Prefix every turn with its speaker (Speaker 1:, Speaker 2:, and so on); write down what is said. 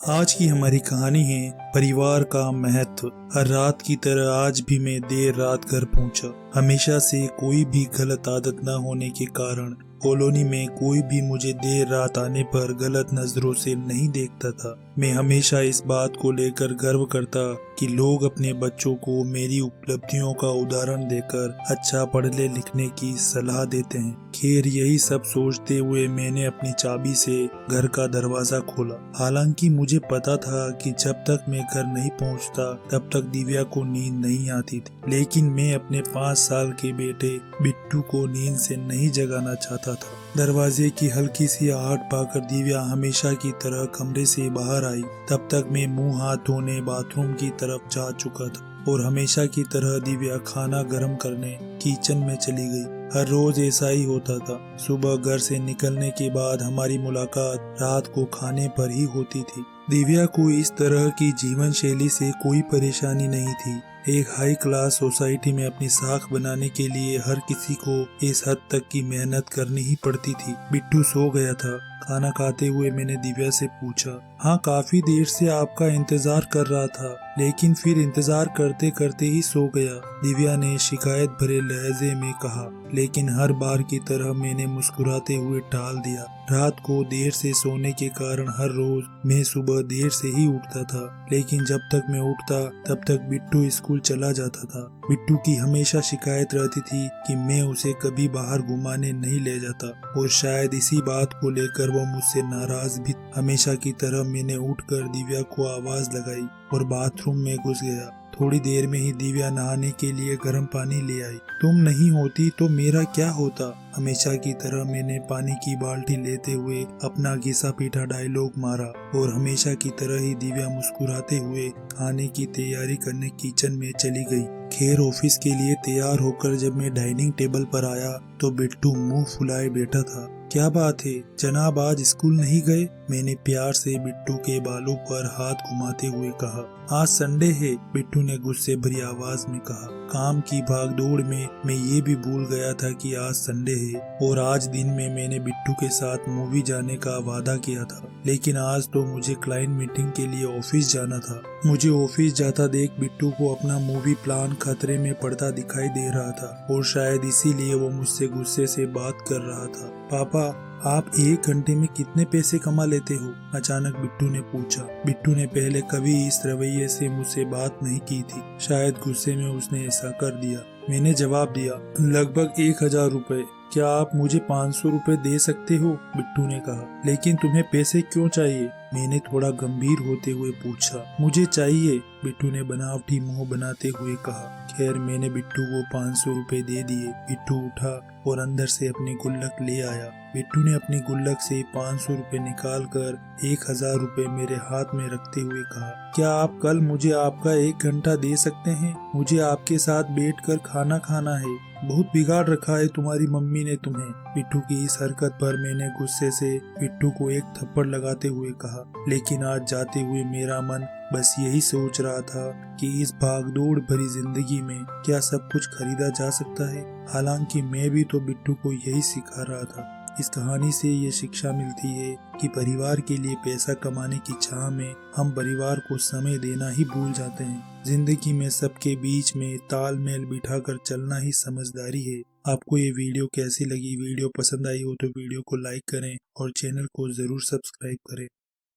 Speaker 1: आज की हमारी कहानी है परिवार का महत्व। हर रात की तरह आज भी मैं देर रात घर पहुंचा। हमेशा से कोई भी गलत आदत न होने के कारण कॉलोनी में कोई भी मुझे देर रात आने पर गलत नजरों से नहीं देखता था। मैं हमेशा इस बात को लेकर गर्व करता कि लोग अपने बच्चों को मेरी उपलब्धियों का उदाहरण देकर अच्छा पढ़ने लिखने की सलाह देते हैं। खैर, यही सब सोचते हुए मैंने अपनी चाबी से घर का दरवाजा खोला। हालांकि मुझे पता था कि जब तक मैं घर नहीं पहुंचता तब तक दिव्या को नींद नहीं आती थी, लेकिन मैं अपने 5 साल के बेटे बिट्टू को नींद से नहीं जगाना चाहता था। दरवाजे की हल्की सी आहट पाकर दिव्या हमेशा की तरह कमरे से बाहर आई। तब तक मैं मुंह हाथ धोने बाथरूम की तरफ जा चुका था और हमेशा की तरह दिव्या खाना गर्म करने किचन में चली गई। हर रोज ऐसा ही होता था। सुबह घर से निकलने के बाद हमारी मुलाकात रात को खाने पर ही होती थी। दिव्या को इस तरह की जीवन शैली से कोई परेशानी नहीं थी। एक हाई क्लास सोसाइटी में अपनी साख बनाने के लिए हर किसी को इस हद तक की मेहनत करनी ही पड़ती थी। बिट्टू सो गया था। खाना खाते हुए मैंने दिव्या से पूछा, हाँ, काफी देर से आपका इंतजार कर रहा था, लेकिन फिर इंतजार करते करते ही सो गया। दिव्या ने शिकायत भरे लहजे में कहा, लेकिन हर बार की तरह मैंने मुस्कुराते हुए टाल दिया। रात को देर से सोने के कारण हर रोज मैं सुबह देर से ही उठता था, लेकिन जब तक मैं उठता तब तक बिट्टू स्कूल चला जाता था। बिट्टू की हमेशा शिकायत रहती थी कि मैं उसे कभी बाहर घुमाने नहीं ले जाता, और शायद इसी बात को लेकर वो मुझसे नाराज भी। हमेशा की तरह मैंने उठकर दिव्या को आवाज लगाई और बाथरूम में घुस गया। थोड़ी देर में ही दिव्या नहाने के लिए गर्म पानी ले आई। तुम नहीं होती तो मेरा क्या होता? हमेशा की तरह मैंने पानी की बाल्टी लेते हुए अपना घिसा पीटा डायलॉग मारा और हमेशा की तरह ही दिव्या मुस्कुराते हुए खाने की तैयारी करने किचन में चली गई। खैर, ऑफिस के लिए तैयार होकर जब मैं डाइनिंग टेबल पर आया तो बिट्टू मुंह फुलाए बैठा था। क्या बात है जनाब, आज स्कूल नहीं गए? मैंने प्यार से बिट्टू के बालों पर हाथ घुमाते हुए कहा। आज संडे है, बिट्टू ने गुस्से भरी आवाज में कहा। काम की भागदौड़ में मैं ये भी भूल गया था कि आज संडे है, और आज दिन में मैंने बिट्टू के साथ मूवी जाने का वादा किया था, लेकिन आज तो मुझे क्लाइंट मीटिंग के लिए ऑफिस जाना था। मुझे ऑफिस जाता देख बिट्टू को अपना मूवी प्लान खतरे में पड़ता दिखाई दे रहा था, और शायद इसीलिए वो मुझसे गुस्से से बात कर रहा था। पापा, आप 1 घंटे में कितने पैसे कमा लेते हो? अचानक बिट्टू ने पूछा। बिट्टू ने पहले कभी इस रवैये से मुझसे बात नहीं की थी। शायद गुस्से में उसने ऐसा कर दिया। मैंने जवाब दिया, लगभग 1000 रुपए। क्या आप मुझे 500 रुपए दे सकते हो? बिट्टू ने कहा। लेकिन तुम्हें पैसे क्यों चाहिए? मैंने थोड़ा गंभीर होते हुए पूछा। मुझे चाहिए, बिट्टू ने बनावटी मुंह बनाते हुए कहा। खैर, मैंने बिट्टू को 500 रुपए दे दिए। बिट्टू उठा और अंदर से अपनी गुल्लक ले आया। बिट्टू ने अपनी गुल्लक से 500 रुपए निकाल कर 1000 रुपए मेरे हाथ में रखते हुए कहा, क्या आप कल मुझे आपका 1 घंटा दे सकते हैं? मुझे आपके साथ बैठकर खाना खाना है। बहुत बिगाड़ रखा है तुम्हारी मम्मी ने तुम्हें। बिट्टू की इस हरकत पर मैंने गुस्से से बिट्टू को एक थप्पड़ लगाते हुए कहा, लेकिन आज जाते हुए मेरा मन बस यही सोच रहा था कि इस भागदौड़ भरी जिंदगी में क्या सब कुछ खरीदा जा सकता है। हालांकि मैं भी तो बिट्टू को यही सिखा रहा था। इस कहानी से ये शिक्षा मिलती है कि परिवार के लिए पैसा कमाने की चाह में हम परिवार को समय देना ही भूल जाते हैं। जिंदगी में सबके बीच में तालमेल बिठाकर चलना ही समझदारी है। आपको ये वीडियो कैसी लगी? वीडियो पसंद आई हो तो वीडियो को लाइक करें और चैनल को जरूर सब्सक्राइब करें।